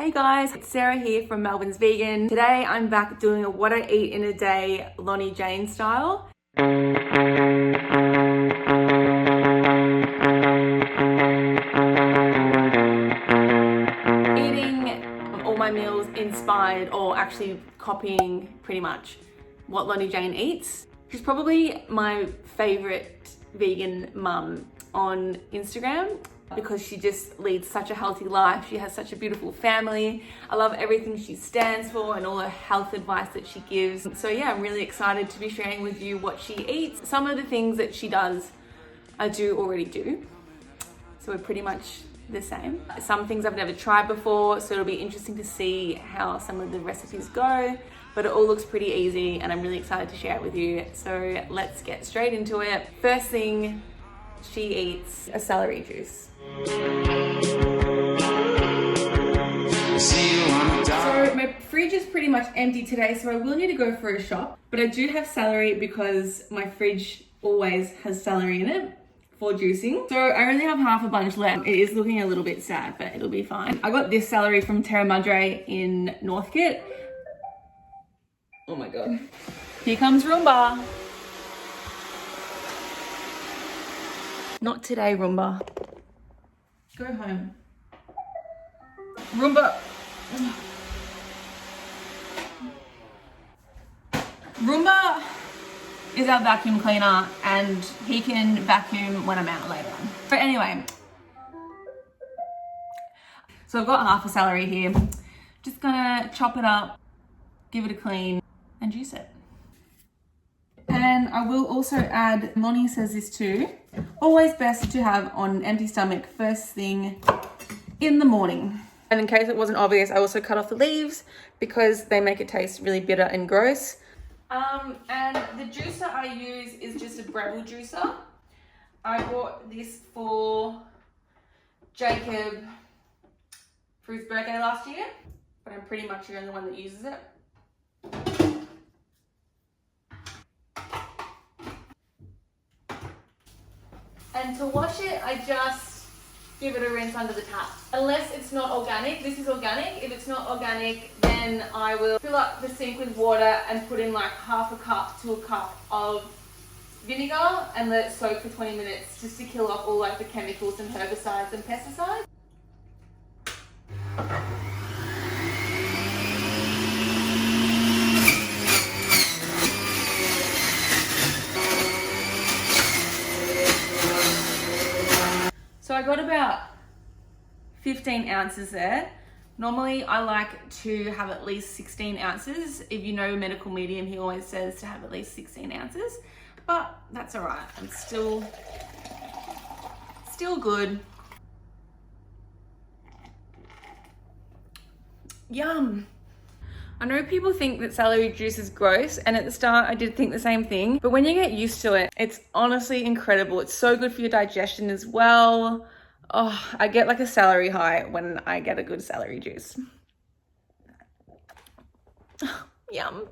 Hey guys, it's Sarah here from Melbourne's Vegan. Today I'm back doing a what I eat in a day Loni Jane style. Eating all my meals inspired or actually copying pretty much what Loni Jane eats. She's probably my favorite vegan mum on Instagram, because she just leads such a healthy life. She has such a beautiful family. I love everything she stands for and all her health advice that she gives. So yeah, I'm really excited to be sharing with you what she eats. Some of the things that she does, I do already do. So we're pretty much the same. Some things I've never tried before, so it'll be interesting to see how some of the recipes go, but it all looks pretty easy and I'm really excited to share it with you. So let's get straight into it. First thing, she eats a celery juice. So my fridge is pretty much empty today, so I will need to go for a shop, but I do have celery because my fridge always has celery in it for juicing. So I only have half a bunch left. It is looking a little bit sad, but it'll be fine. I got this celery from Terra Madre in Northcote. Oh my god. Here comes Roomba. Not today, Roomba. Go home. Roomba. Roomba is our vacuum cleaner and he can vacuum when I'm out later on. But anyway, so I've got half a celery here. Just gonna chop it up, give it a clean and juice it. And I will also add, Loni says this too, always best to have on an empty stomach first thing in the morning. And in case it wasn't obvious, I also cut off the leaves because they make it taste really bitter and gross. And the juicer I use is just a Breville juicer. I bought this for Jacob for his birthday last year, but I'm pretty much the only one that uses it. And to wash it, I just give it a rinse under the tap. Unless it's not organic. This is organic. If it's not organic, then I will fill up the sink with water and put in like half a cup to a cup of vinegar and let it soak for 20 minutes just to kill off all like the chemicals and herbicides and pesticides. So I got about 15 ounces there. Normally I like to have at least 16 ounces. If you know medical medium, he always says to have at least 16 ounces, but that's all right. I'm still good. Yum. I know people think that celery juice is gross, and at the start I did think the same thing, but when you get used to it, it's honestly incredible. It's so good for your digestion as well. Oh, I get like a celery high when I get a good celery juice. Yum.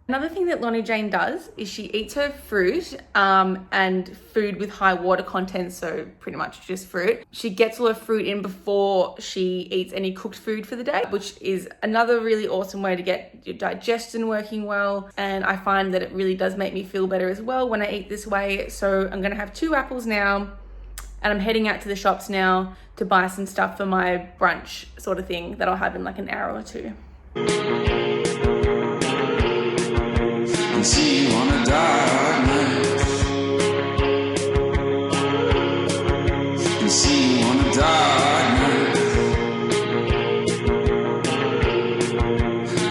Another thing that Loni Jane does is she eats her fruit and food with high water content, so pretty much just fruit. She gets all her fruit in before she eats any cooked food for the day, which is another really awesome way to get your digestion working well. And I find that it really does make me feel better as well when I eat this way. So I'm gonna have 2 apples now, and I'm heading out to the shops now to buy some stuff for my brunch sort of thing that I'll have in like an hour or 2. See you on a dark night. And see you on a dark night.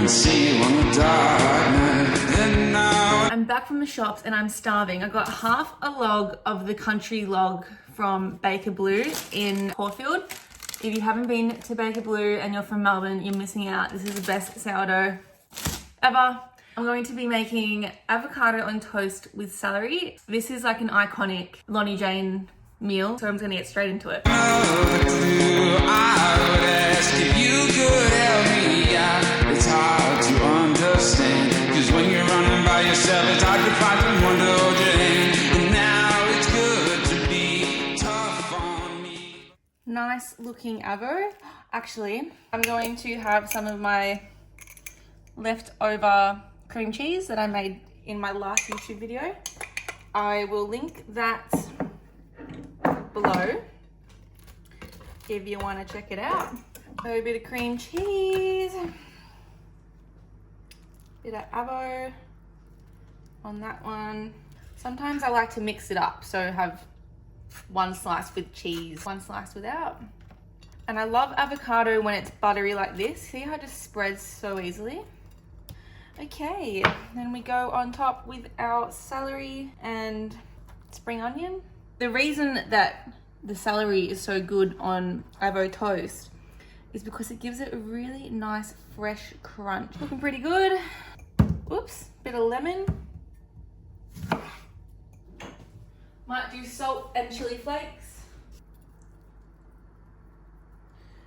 And see you on a dark night. And now I'm back from the shops and I'm starving. I got half a log of the country log from Baker Blue in Caulfield. If you haven't been to Baker Blue and you're from Melbourne, you're missing out. This is the best sourdough ever. I'm going to be making avocado on toast with celery. This is like an iconic Loni Jane meal, so I'm just gonna get straight into it. I would ask if you could help me out. It's hard to understand, cause when you're running by yourself, it's hard to find someone to hold your hand. And now it's good to be nice looking avo. Actually, I'm going to have some of my leftover cream cheese that I made in my last YouTube video. I will link that below if you want to check it out. So a bit of cream cheese, bit of avo on that one. Sometimes I like to mix it up, so have one slice with cheese, one slice without. And I love avocado when it's buttery like this. See how it just spreads so easily? Okay, then we go on top with our celery and spring onion. The reason that the celery is so good on avo toast is because it gives it a really nice fresh crunch. Looking pretty good. Oops, bit of lemon. Might do salt and chili flakes.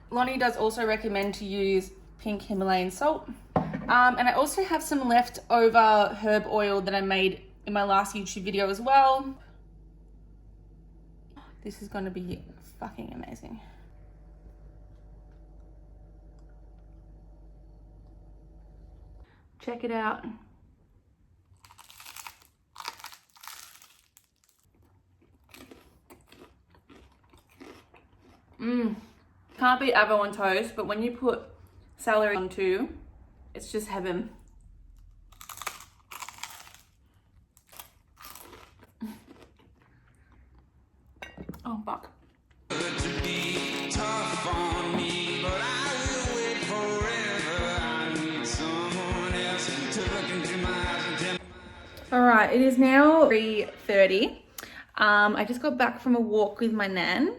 Loni does also recommend to use pink Himalayan salt. And I also have some leftover herb oil that I made in my last YouTube video as well. This is gonna be fucking amazing. Check it out. Can't beat avo on toast, but when you put celery on too, it's just heaven. Oh, fuck. All right, it is now 3:30. I just got back from a walk with my nan.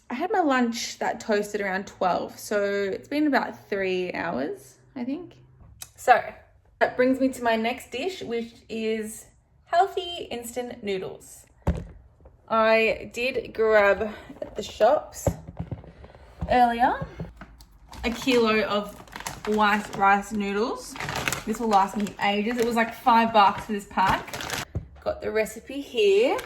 I had my lunch that toasted around 12, so it's been about 3 hours, I think. So that brings me to my next dish, which is healthy instant noodles. I did grab at the shops earlier a kilo of white rice noodles. This will last me ages. It was like $5 for this pack. Got the recipe here.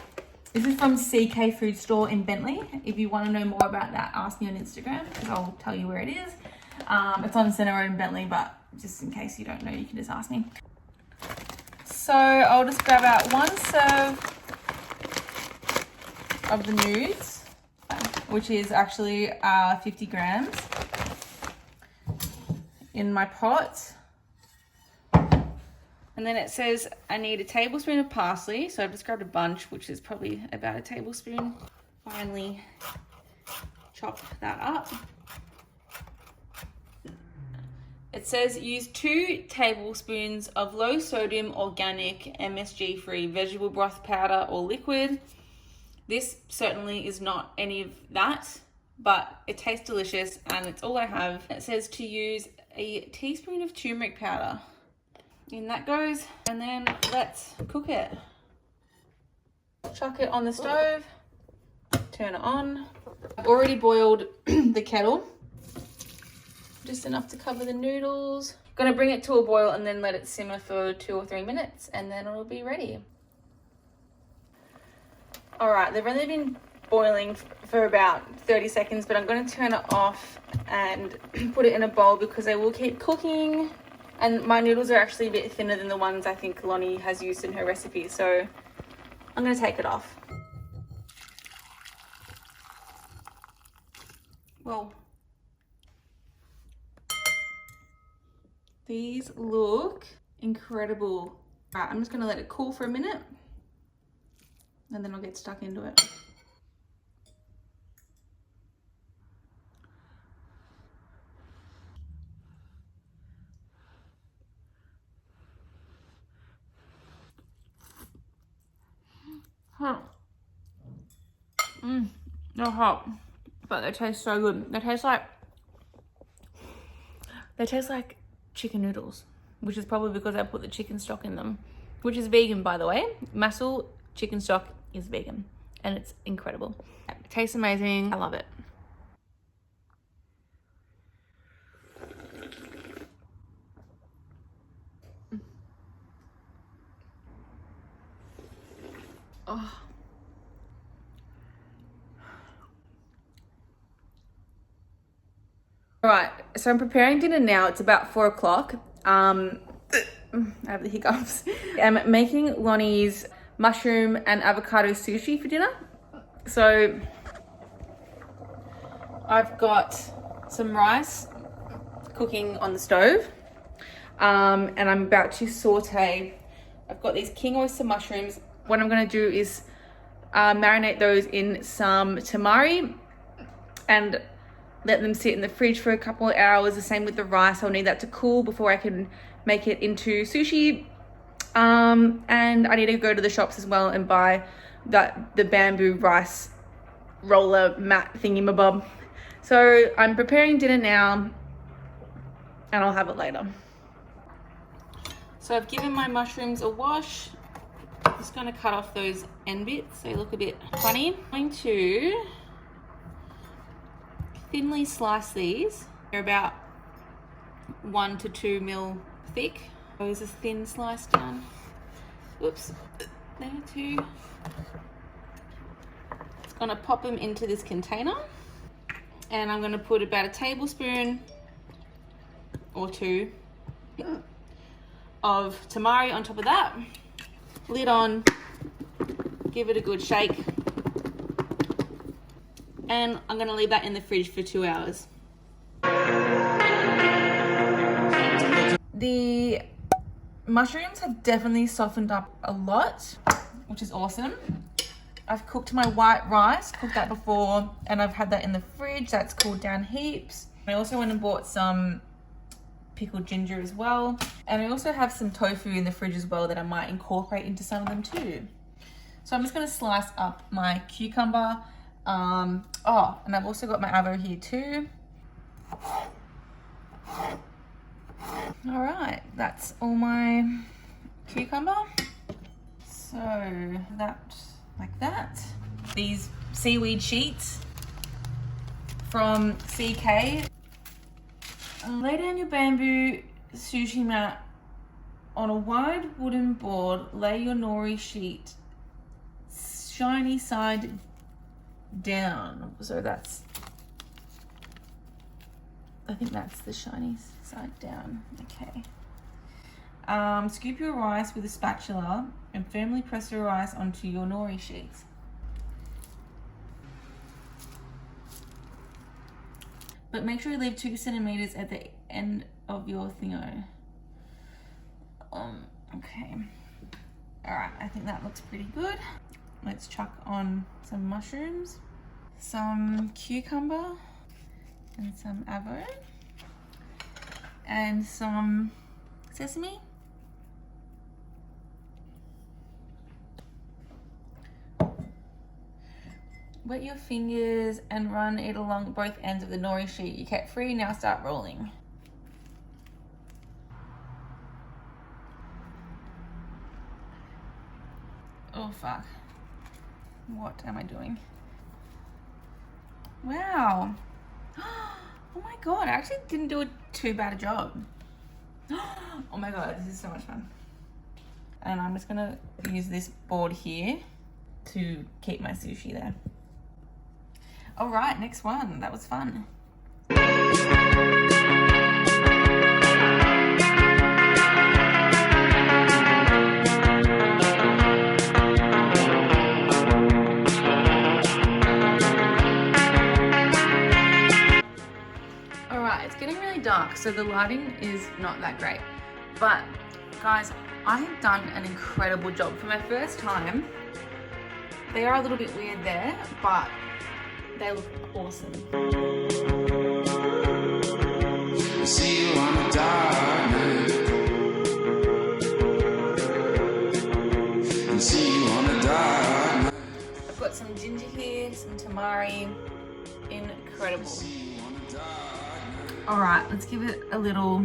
This is from CK Food Store in Bentley. If you want to know more about that, ask me on Instagram because I'll tell you where it is. It's on Centre Road in Bentley, but just in case you don't know, you can just ask me. So I'll just grab out one serve of the nudes, which is actually 50 grams in my pot. And then it says I need a tablespoon of parsley. So I've just grabbed a bunch, which is probably about a tablespoon. Finally chop that up. It says use 2 tablespoons of low sodium organic MSG free vegetable broth powder or liquid. This certainly is not any of that, but it tastes delicious and it's all I have. It says to use a teaspoon of turmeric powder. In that goes, and then let's cook it. Chuck it on the stove, turn it on. I've already boiled the kettle, just enough to cover the noodles. Gonna bring it to a boil and then let it simmer for 2 or 3 minutes and then it'll be ready. All right, they've only been boiling for about 30 seconds, but I'm gonna turn it off and put it in a bowl because they will keep cooking. And my noodles are actually a bit thinner than the ones I think Loni has used in her recipe, so I'm gonna take it off. Whoa. These look incredible. All right, I'm just gonna let it cool for a minute and then I'll get stuck into it. They're hot, but they taste so good. They taste like chicken noodles, which is probably because I put the chicken stock in them, which is vegan, by the way. Muscle chicken stock is vegan, and it's incredible. It tastes amazing. I love it. Oh. Right, so I'm preparing dinner now. It's about 4 o'clock. I have the hiccups. I'm making Loni's mushroom and avocado sushi for dinner. So I've got some rice cooking on the stove, and I'm about to saute. I've got these king oyster mushrooms. What I'm going to do is marinate those in some tamari and let them sit in the fridge for a couple of hours. The same with the rice. I'll need that to cool before I can make it into sushi. And I need to go to the shops as well and buy the bamboo rice roller mat thingy-mabob. So I'm preparing dinner now and I'll have it later. So I've given my mushrooms a wash. I'm just going to cut off those end bits. They look a bit funny. I'm going to thinly slice these. They're about 1 to 2 mil thick. Those are thin sliced down. Whoops, there too. Just gonna pop them into this container, and I'm gonna put about a tablespoon or 2 of tamari on top of that. Lid on, give it a good shake, and I'm gonna leave that in the fridge for 2 hours. The mushrooms have definitely softened up a lot, which is awesome. I've cooked my white rice, cooked that before, and I've had that in the fridge. That's cooled down heaps. I also went and bought some pickled ginger as well. And I also have some tofu in the fridge as well that I might incorporate into some of them too. So I'm just gonna slice up my cucumber. And I've also got my avo here too. All right, that's all my cucumber. So that, like that. These seaweed sheets from CK. Lay down your bamboo sushi mat on a wide wooden board. Lay your nori sheet shiny side down. So that's, I think that's the shiny side down. Okay. Scoop your rice with a spatula and firmly press your rice onto your nori sheets. But make sure you leave 2 centimeters at the end of your thingo. Okay. All right, I think that looks pretty good. Let's chuck on some mushrooms, some cucumber, and some avo, and some sesame. Wet your fingers and run it along both ends of the nori sheet. You kept free, now start rolling. Oh fuck. What am I doing? Wow. Oh my god, I actually didn't do too bad a job. Oh my god, this is so much fun. And I'm just gonna use this board here to keep my sushi there. All right, next one. That was fun. All right, it's getting really dark, so the lighting is not that great. But guys, I have done an incredible job for my first time. They are a little bit weird there, but they look awesome. See you on the dark night. And see you on the dark night. I've got some ginger here, some tamari. Incredible. All right, let's give it a little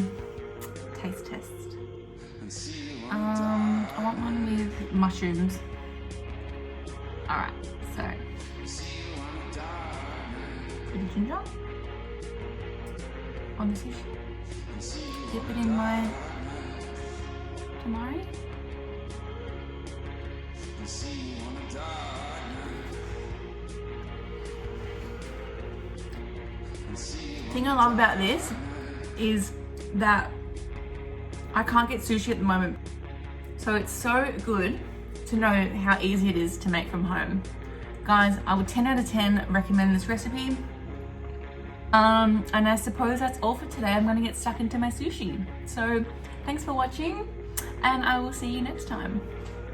taste test. I want one with mushrooms. All right, so bit of ginger on the sushi. Dip it in my tamari. thing I love about this is that I can't get sushi at the moment. So it's so good to know how easy it is to make from home. Guys, I would 10 out of 10 recommend this recipe. And I suppose that's all for today. I'm gonna get stuck into my sushi. So thanks for watching and I will see you next time.